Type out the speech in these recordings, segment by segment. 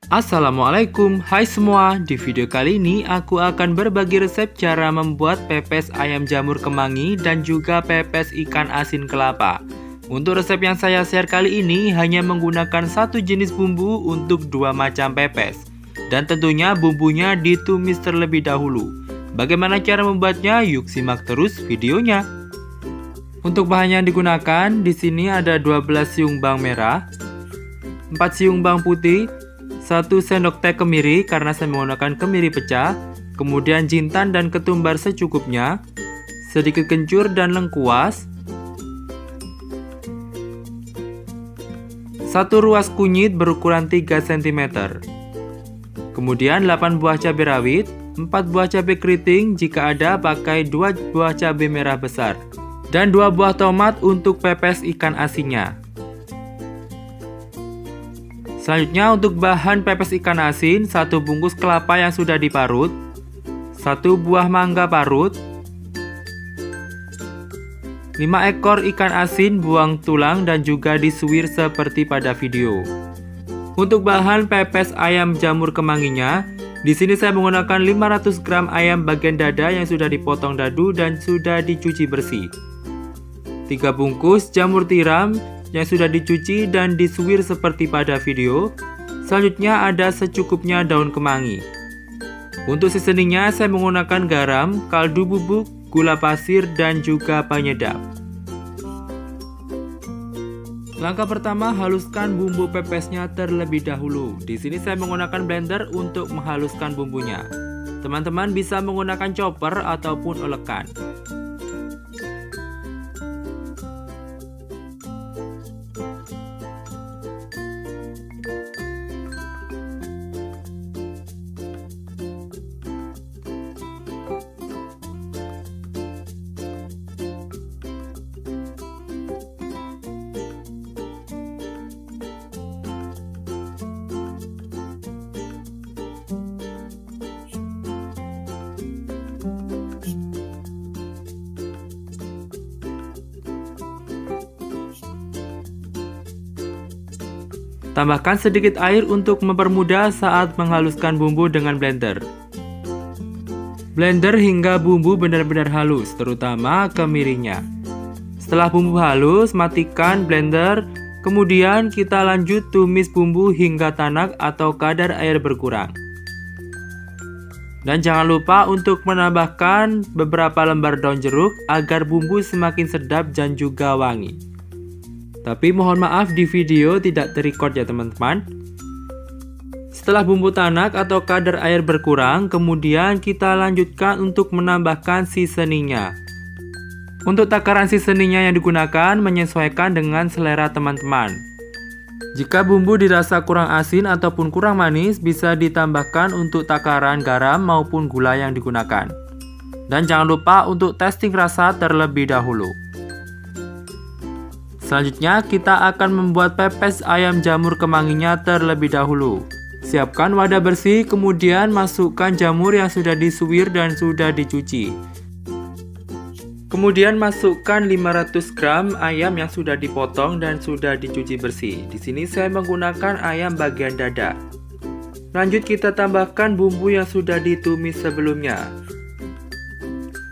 Assalamualaikum, hai semua. Di video kali ini aku akan berbagi resep cara membuat pepes ayam jamur kemangi dan juga pepes ikan asin kelapa. Untuk resep yang saya share kali ini hanya menggunakan satu jenis bumbu untuk dua macam pepes. Dan tentunya bumbunya ditumis terlebih dahulu. Bagaimana cara membuatnya? Yuk simak terus videonya. Untuk bahan yang digunakan, di sini ada 12 siung bawang merah, 4 siung bawang putih, 1 sendok teh kemiri karena saya menggunakan kemiri pecah, kemudian jintan dan ketumbar secukupnya, sedikit kencur dan lengkuas, 1 ruas kunyit berukuran 3 cm, kemudian 8 buah cabai rawit, 4 buah cabai keriting jika ada pakai 2 buah cabai merah besar, dan 2 buah tomat untuk pepes ikan asinnya. Selanjutnya untuk bahan pepes ikan asin, 1 bungkus kelapa yang sudah diparut, 1 buah mangga parut, 5 ekor ikan asin buang tulang dan juga disuir seperti pada video. Untuk bahan pepes ayam jamur kemanginya, di sini saya menggunakan 500 gram ayam bagian dada yang sudah dipotong dadu dan sudah dicuci bersih. 3 bungkus jamur tiram yang sudah dicuci dan disuir seperti pada video. Selanjutnya ada secukupnya daun kemangi. Untuk seasoningnya saya menggunakan garam, kaldu bubuk, gula pasir, dan juga penyedap. Langkah pertama, haluskan bumbu pepesnya terlebih dahulu. Di sini saya menggunakan blender untuk menghaluskan bumbunya. Teman-teman bisa menggunakan chopper ataupun ulekan. Tambahkan sedikit air untuk mempermudah saat menghaluskan bumbu dengan blender. Blender hingga bumbu benar-benar halus, terutama kemirinya. Setelah bumbu halus, matikan blender. Kemudian kita lanjut tumis bumbu hingga tanak atau kadar air berkurang. Dan jangan lupa untuk menambahkan beberapa lembar daun jeruk agar bumbu semakin sedap dan juga wangi. Tapi mohon maaf di video tidak terrecord ya teman-teman. Setelah bumbu tanak atau kadar air berkurang, kemudian kita lanjutkan untuk menambahkan seasoningnya. Untuk takaran seasoningnya yang digunakan menyesuaikan dengan selera teman-teman. Jika bumbu dirasa kurang asin ataupun kurang manis, bisa ditambahkan untuk takaran garam maupun gula yang digunakan. Dan jangan lupa untuk testing rasa terlebih dahulu. Selanjutnya kita akan membuat pepes ayam jamur kemanginya terlebih dahulu. Siapkan wadah bersih, kemudian masukkan jamur yang sudah disuir dan sudah dicuci. Kemudian masukkan 500 gram ayam yang sudah dipotong dan sudah dicuci bersih. Di sini saya menggunakan ayam bagian dada. Lanjut kita tambahkan bumbu yang sudah ditumis sebelumnya.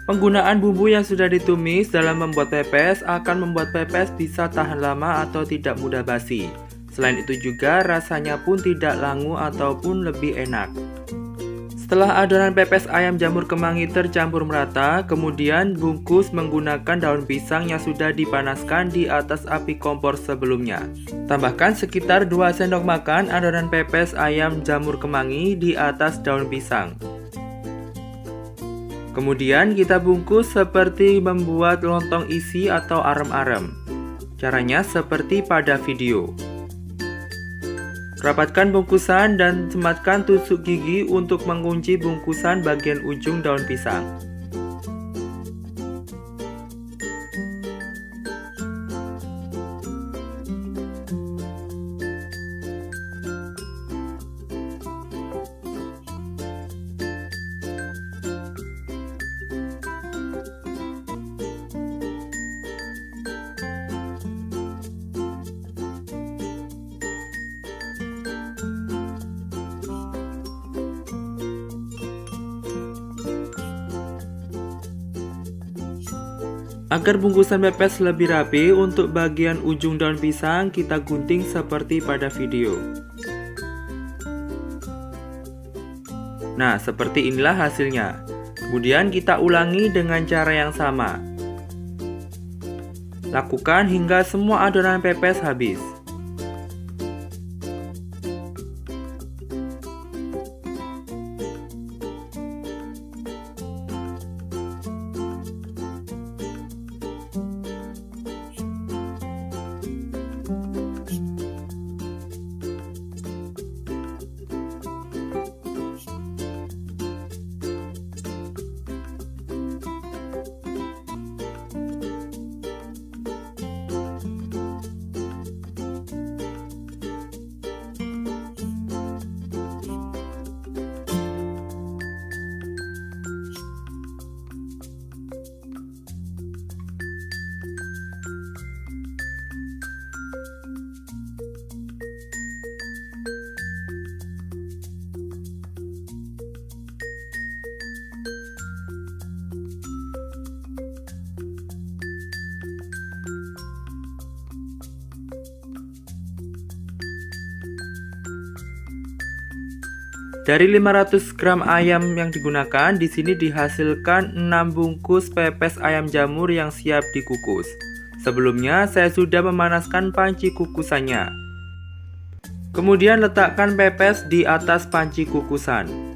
Penggunaan bumbu yang sudah ditumis dalam membuat pepes akan membuat pepes bisa tahan lama atau tidak mudah basi. Selain itu juga rasanya pun tidak langu ataupun lebih enak. Setelah adonan pepes ayam jamur kemangi tercampur merata, kemudian bungkus menggunakan daun pisang yang sudah dipanaskan di atas api kompor sebelumnya. Tambahkan sekitar 2 sendok makan adonan pepes ayam jamur kemangi di atas daun pisang. Kemudian kita bungkus seperti membuat lontong isi atau arem-arem. Caranya seperti pada video. Rapatkan bungkusan dan sematkan tusuk gigi untuk mengunci bungkusan bagian ujung daun pisang. Agar bungkusan pepes lebih rapi, untuk bagian ujung daun pisang kita gunting seperti pada video. Nah, seperti inilah hasilnya. Kemudian kita ulangi dengan cara yang sama. Lakukan hingga semua adonan pepes habis. Dari 500 gram ayam yang digunakan, di sini dihasilkan 6 bungkus pepes ayam jamur yang siap dikukus. Sebelumnya, saya sudah memanaskan panci kukusannya. Kemudian letakkan pepes di atas panci kukusan.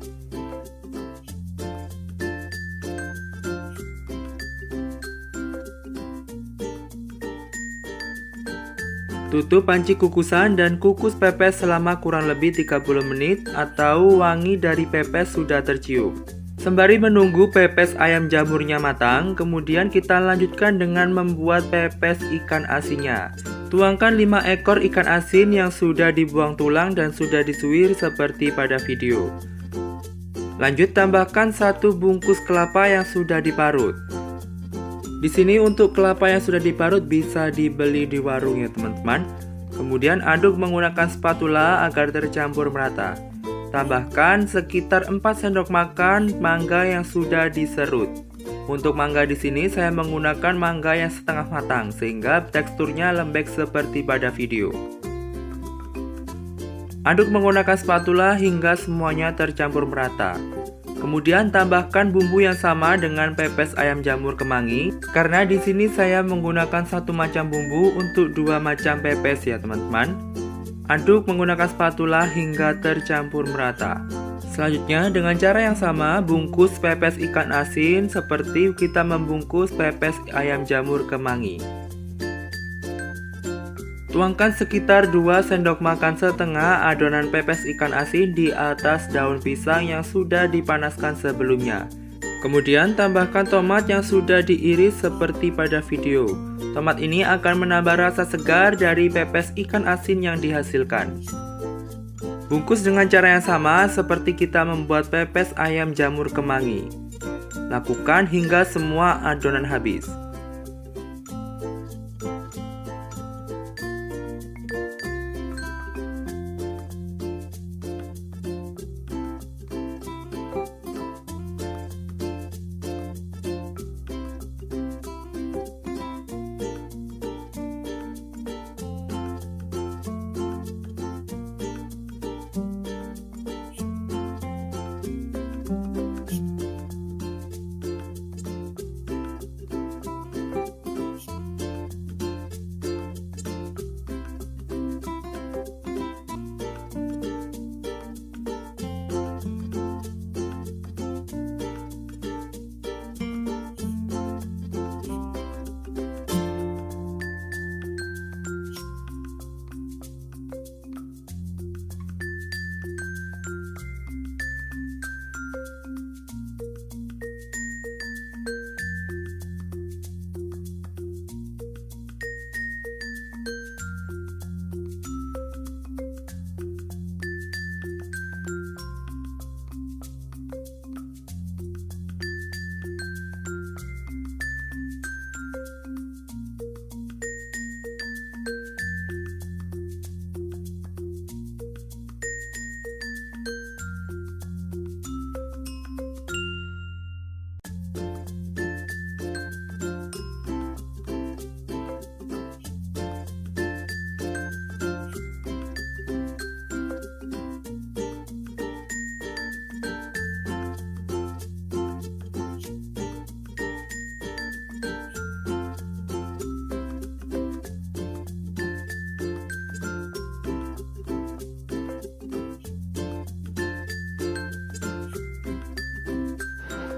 Tutup panci kukusan dan kukus pepes selama kurang lebih 30 menit atau wangi dari pepes sudah tercium. Sembari menunggu pepes ayam jamurnya matang, kemudian kita lanjutkan dengan membuat pepes ikan asinnya. Tuangkan 5 ekor ikan asin yang sudah dibuang tulang dan sudah disuir seperti pada video. Lanjut tambahkan 1 bungkus kelapa yang sudah diparut. Di sini untuk kelapa yang sudah diparut bisa dibeli di warung ya teman-teman. Kemudian aduk menggunakan spatula agar tercampur merata. Tambahkan sekitar 4 sendok makan mangga yang sudah diserut. Untuk mangga di sini saya menggunakan mangga yang setengah matang sehingga teksturnya lembek seperti pada video. Aduk menggunakan spatula hingga semuanya tercampur merata. Kemudian tambahkan bumbu yang sama dengan pepes ayam jamur kemangi. Karena di sini saya menggunakan 1 macam bumbu untuk 2 macam pepes ya teman-teman. Aduk menggunakan spatula hingga tercampur merata. Selanjutnya dengan cara yang sama bungkus pepes ikan asin seperti kita membungkus pepes ayam jamur kemangi. Tuangkan sekitar 2 sendok makan setengah adonan pepes ikan asin di atas daun pisang yang sudah dipanaskan sebelumnya. Kemudian tambahkan tomat yang sudah diiris seperti pada video. Tomat ini akan menambah rasa segar dari pepes ikan asin yang dihasilkan. Bungkus dengan cara yang sama seperti kita membuat pepes ayam jamur kemangi. Lakukan hingga semua adonan habis.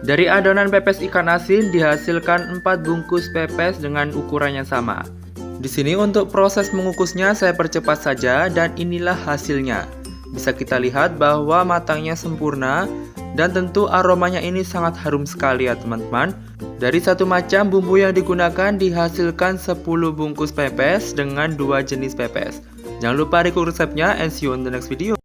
Dari adonan pepes ikan asin dihasilkan 4 bungkus pepes dengan ukuran yang sama. Di sini untuk proses mengukusnya saya percepat saja dan inilah hasilnya. Bisa kita lihat bahwa matangnya sempurna dan tentu aromanya ini sangat harum sekali ya teman-teman. Dari satu macam bumbu yang digunakan dihasilkan 10 bungkus pepes dengan 2 jenis pepes. Jangan lupa request resepnya and see you on the next video.